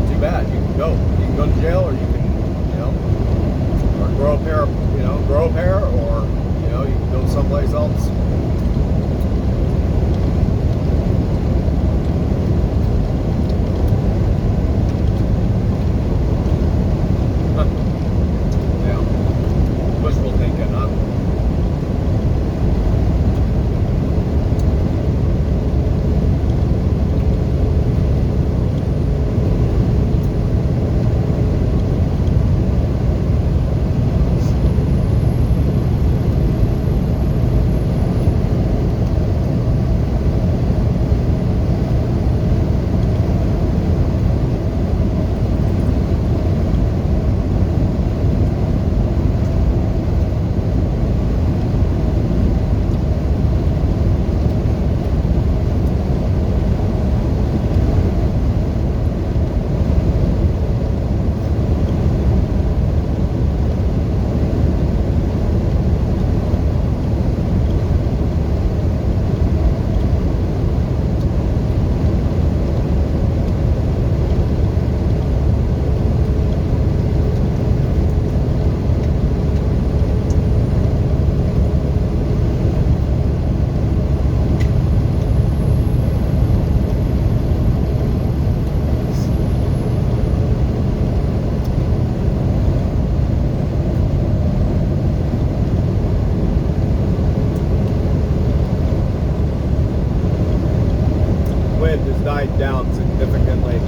Too bad. You can go. You can go to jail, or you can, you know, or grow a pair. You know, grow a pair, or you know, you can go died down significantly.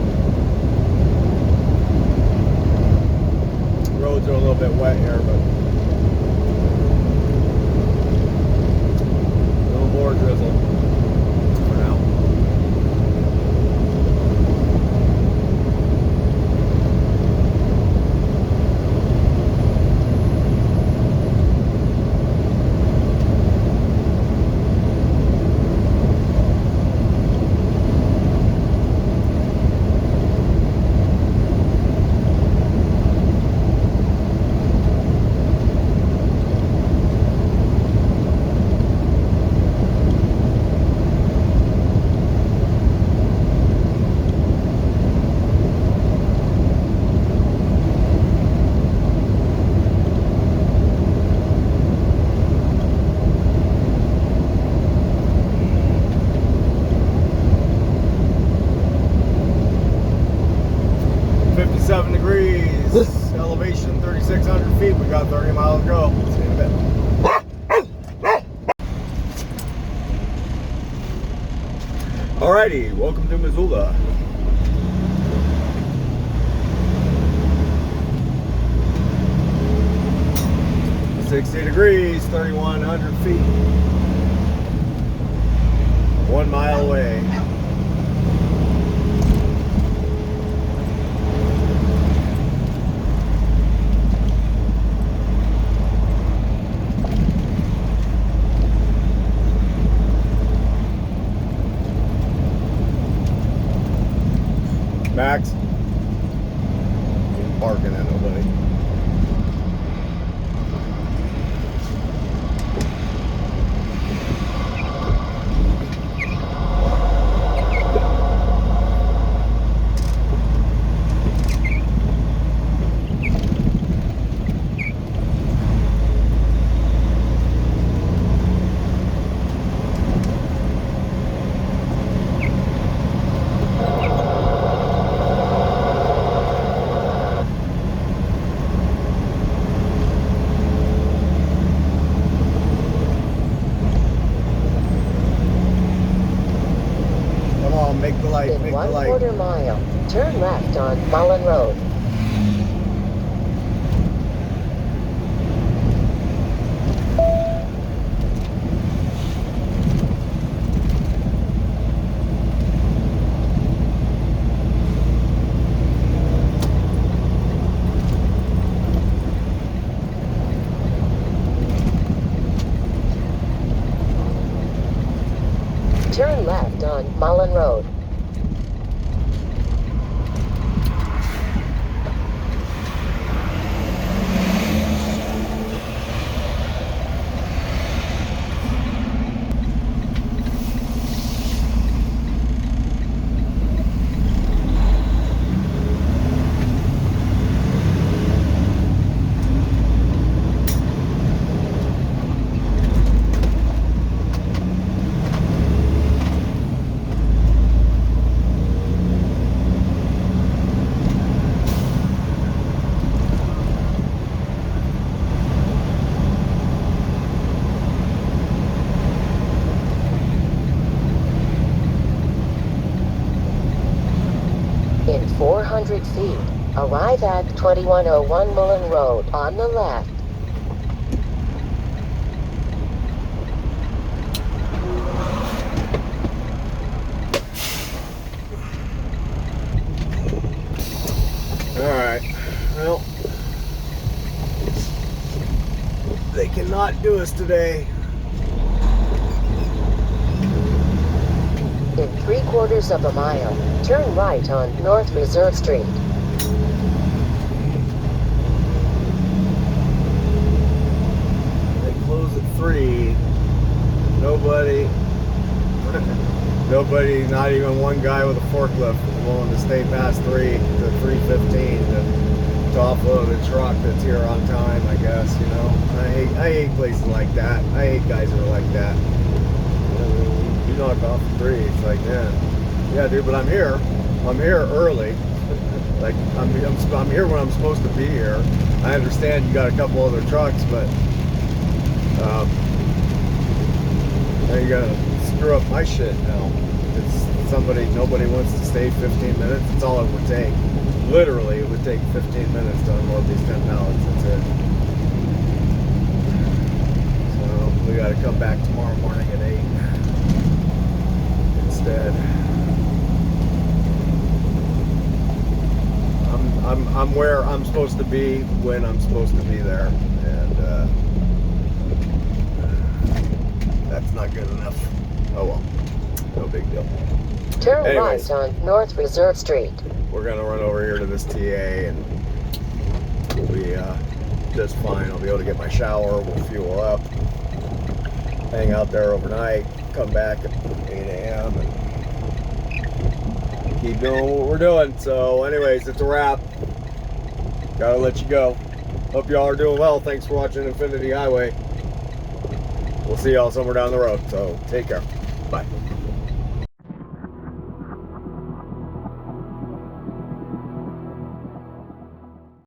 Roads are a little bit wet here, but a little more drizzle for now. Elevation 3,600 feet. We got 30 miles to go. See you in a bit. Alrighty, welcome to Missoula. $60 degrees, 3,100 feet. 1 mile away. Max, he's barking at nobody. Make the light, In make the light. 1/4 mile, turn left on Mullen Road. Turn left on Mullen Road. In 400 feet, arrive at 2101 Mullen Road on the left. Alright, well, they cannot do us today. In 3/4 of a mile, turn right on North Reserve Street. They close at 3. Nobody, not even one guy with a forklift is willing to stay past 3 to 3:15 to offload a truck that's here on time, I guess, you know. I hate places like that. I hate guys who are like that. You knock off at 3, it's like, yeah, dude, but I'm here. I'm here early. Like, I'm here when I'm supposed to be here. I understand you got a couple other trucks, but now you gotta screw up my shit now. It's nobody wants to stay 15 minutes, it's all it would take. Literally, it would take 15 minutes to unload these 10 pallets. That's it. So we got to come back tomorrow morning at 8 instead. I'm where I'm supposed to be when I'm supposed to be there, and that's not good enough. Oh well, no big deal. Turn Anyways, right on North Reserve Street. we're gonna run over here to this TA, and we'll be just fine. I'll be able to get my shower. We'll fuel up, hang out there overnight, come back at 8 a.m. and keep doing what we're doing. So anyways, it's a wrap. Gotta let you go. Hope y'all are doing well. Thanks for watching Infinity Highway. We'll see y'all somewhere down the road. So take care. Bye.